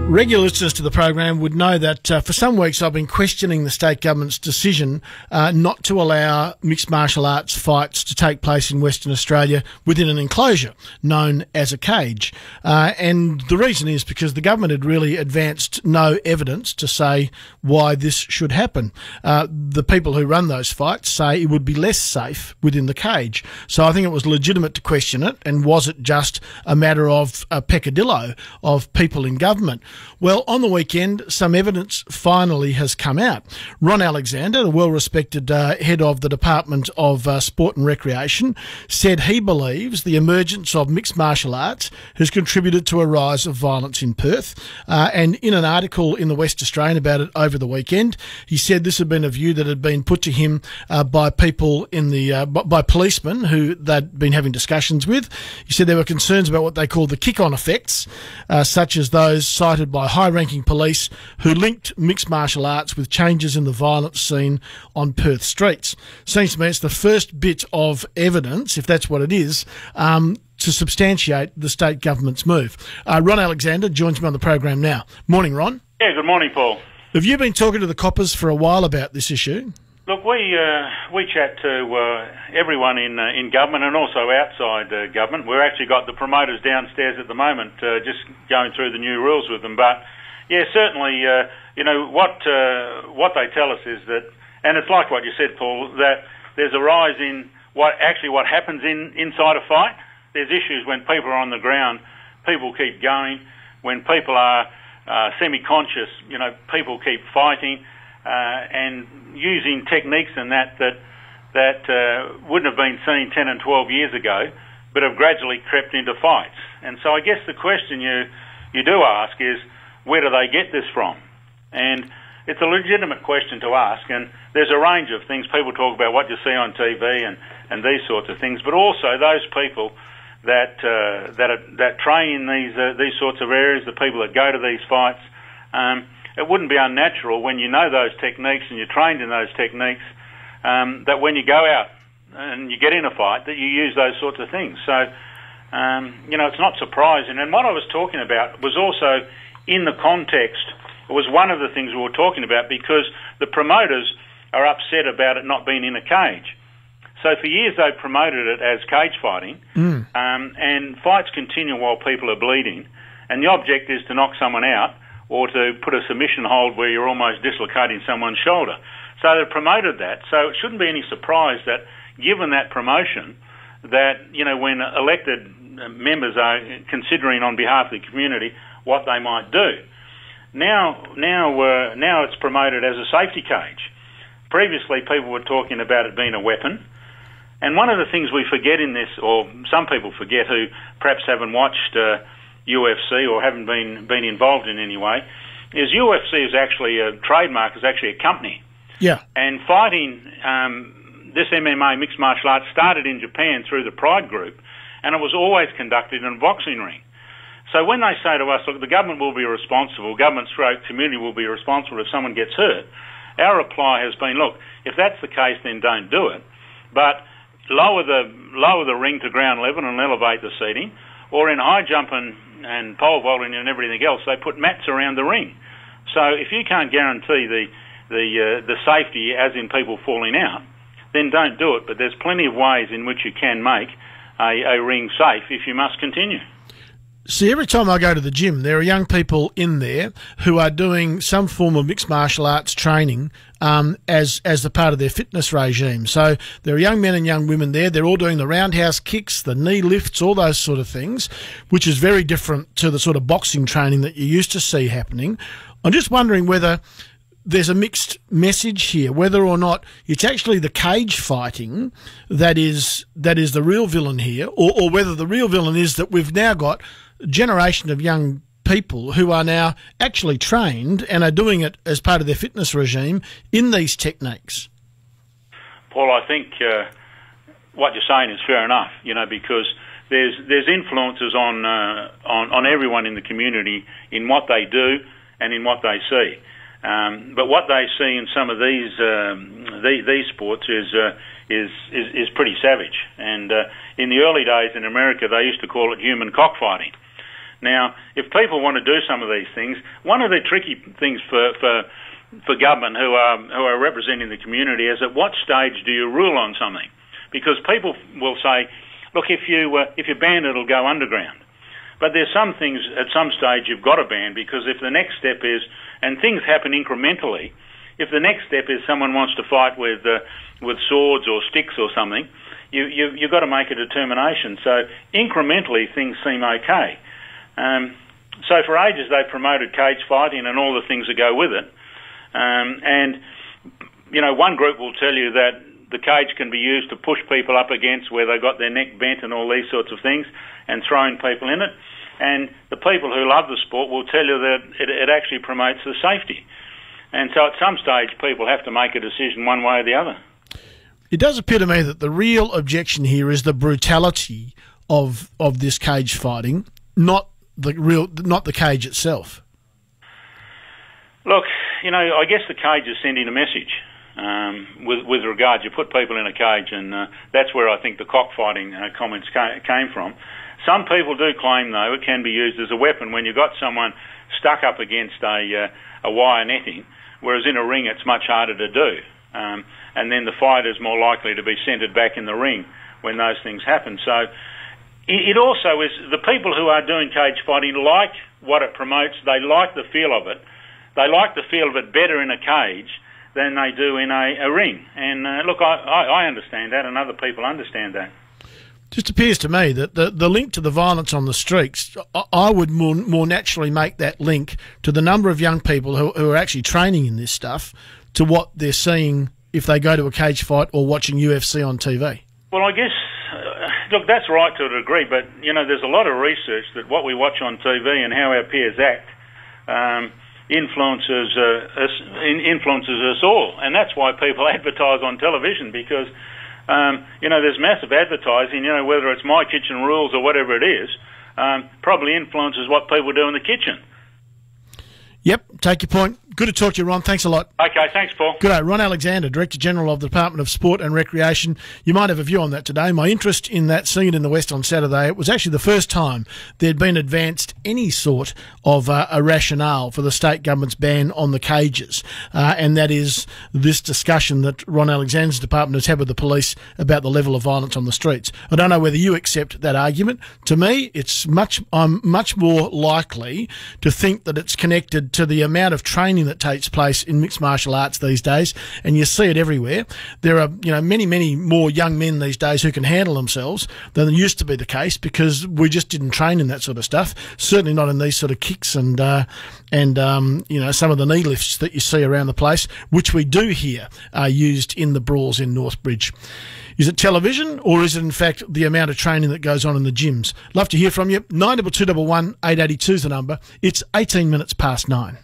Regular listeners to the program would know that for some weeks I've been questioning the state government's decision not to allow mixed martial arts fights to take place in Western Australia within an enclosure known as a cage. And the reason is because the government had really advanced no evidence to say why this should happen. The people who run those fights say it would be less safe within the cage. So I think it was legitimate to question it, and was it just a matter of a peccadillo of people in government? Well, on the weekend, some evidence finally has come out. Ron Alexander, the well-respected head of the Department of Sport and Recreation, said he believes the emergence of mixed martial arts has contributed to a rise of violence in Perth. And in an article in the West Australian about it over the weekend, he said this had been a view that had been put to him by people in the by policemen who they'd been having discussions with. He said there were concerns about what they call the kick-on effects, such as those cited by high-ranking police who linked mixed martial arts with changes in the violence scene on Perth streets. Seems to me it's the first bit of evidence, if that's what it is, to substantiate the state government's move. Ron Alexander joins me on the program now. Morning, Ron. Yeah, good morning, Paul. Have you been talking to the coppers for a while about this issue? Look, we chat to everyone in government and also outside government. We've actually got the promoters downstairs at the moment, just going through the new rules with them. But yeah, certainly, what they tell us is that, and it's like what you said, Paul, that there's a rise in what happens inside a fight. There's issues when people are on the ground, people keep going. When people are semi-conscious, people keep fighting. And using techniques and that wouldn't have been seen 10 and 12 years ago, but have gradually crept into fights. And so I guess the question you do ask is, where do they get this from? And it's a legitimate question to ask, and there's a range of things. People talk about what you see on TV and these sorts of things, but also those people that train in these sorts of areas, the people that go to these fights. It wouldn't be unnatural when you know those techniques and you're trained in those techniques, that when you go out and you get in a fight, that you use those sorts of things. So, it's not surprising. And what I was talking about was also in the context, it was one of the things we were talking about, because the promoters are upset about it not being in a cage. So for years they've promoted it as cage fighting, and fights continue while people are bleeding, and the object is to knock someone out, or to put a submission hold where you're almost dislocating someone's shoulder. So they've promoted that. So it shouldn't be any surprise that, given that promotion, that, when elected members are considering on behalf of the community what they might do. Now it's promoted as a safety cage. Previously, people were talking about it being a weapon. And one of the things we forget in this, or some people forget who perhaps haven't watched UFC or haven't been involved in any way, is UFC is actually a trademark, is actually a company. Yeah. And fighting, this MMA mixed martial arts started in Japan through the Pride Group, and it was always conducted in a boxing ring. So when they say to us, look, the government will be responsible, community will be responsible if someone gets hurt, our reply has been, look, if that's the case, then don't do it. But lower the ring to ground level and elevate the seating, or in high jump and pole vaulting and everything else, they put mats around the ring. So if you can't guarantee the safety, as in people falling out, then don't do it. But there's plenty of ways in which you can make a ring safe if you must continue. See, every time I go to the gym, there are young people in there who are doing some form of mixed martial arts training as a part of their fitness regime. So there are young men and young women there. They're all doing the roundhouse kicks, the knee lifts, all those sort of things, which is very different to the sort of boxing training that you used to see happening. I'm just wondering whether there's a mixed message here, whether or not it's actually the cage fighting that is the real villain here, or whether the real villain is that we've now got a generation of young people who are now actually trained and are doing it as part of their fitness regime in these techniques. Paul, I think what you're saying is fair enough, because there's influences on everyone in the community in what they do and in what they see. But what they see in some of these sports is pretty savage. And in the early days in America, they used to call it human cockfighting. Now, if people want to do some of these things, one of the tricky things for government who are representing the community is at what stage do you rule on something? Because people will say, look, if you ban it, it'll go underground. But there's some things at some stage you've got to ban, because if the next step is, and things happen incrementally, if the next step is someone wants to fight with swords or sticks or something, you've got to make a determination. So incrementally things seem okay. So for ages they promoted cage fighting and all the things that go with it. And, you know, one group will tell you that the cage can be used to push people up against where they got their neck bent and all these sorts of things, and throwing people in it. And the people who love the sport will tell you that it actually promotes the safety. And so at some stage people have to make a decision one way or the other. It does appear to me that the real objection here is the brutality of this cage fighting, not the cage itself. Look, you know, I guess the cage is sending a message with regard. You put people in a cage, and that's where I think the cockfighting comments came from. Some people do claim, though, it can be used as a weapon when you've got someone stuck up against a wire netting, whereas in a ring it's much harder to do. And then the fighter's more likely to be centred back in the ring when those things happen. So it also is, the people who are doing cage fighting like what it promotes. They like the feel of it. They like the feel of it better in a cage than they do in a ring. And look, I understand that, and other people understand that. Just appears to me that the link to the violence on the streets, I would more naturally make that link to the number of young people who are actually training in this stuff to what they're seeing if they go to a cage fight or watching UFC on TV. Well, I guess, look, that's right to a degree, but, you know, there's a lot of research that what we watch on TV and how our peers act influences us all. And that's why people advertise on television, because you know, there's massive advertising, you know, whether it's My Kitchen Rules or whatever it is, probably influences what people do in the kitchen. Yep, take your point. Good to talk to you, Ron. Thanks a lot. Okay, thanks, Paul. Good day. Ron Alexander, Director General of the Department of Sport and Recreation. You might have a view on that today. My interest in that, seeing it in the West on Saturday, it was actually the first time there'd been advanced any sort of a rationale for the state government's ban on the cages. And that is this discussion that Ron Alexander's department has had with the police about the level of violence on the streets. I don't know whether you accept that argument. To me, I'm much more likely to think that it's connected to the amount of training that takes place in mixed martial arts these days, and you see it everywhere. There are, you know, many more young men these days who can handle themselves than used to be the case, because we just didn't train in that sort of stuff. Certainly not in these sort of kicks and you know, some of the knee lifts that you see around the place, which we do hear are used in the brawls in Northbridge. Is it television, or is it in fact the amount of training that goes on in the gyms? Love to hear from you. 9221 882 is the number. It's 18 minutes past 9.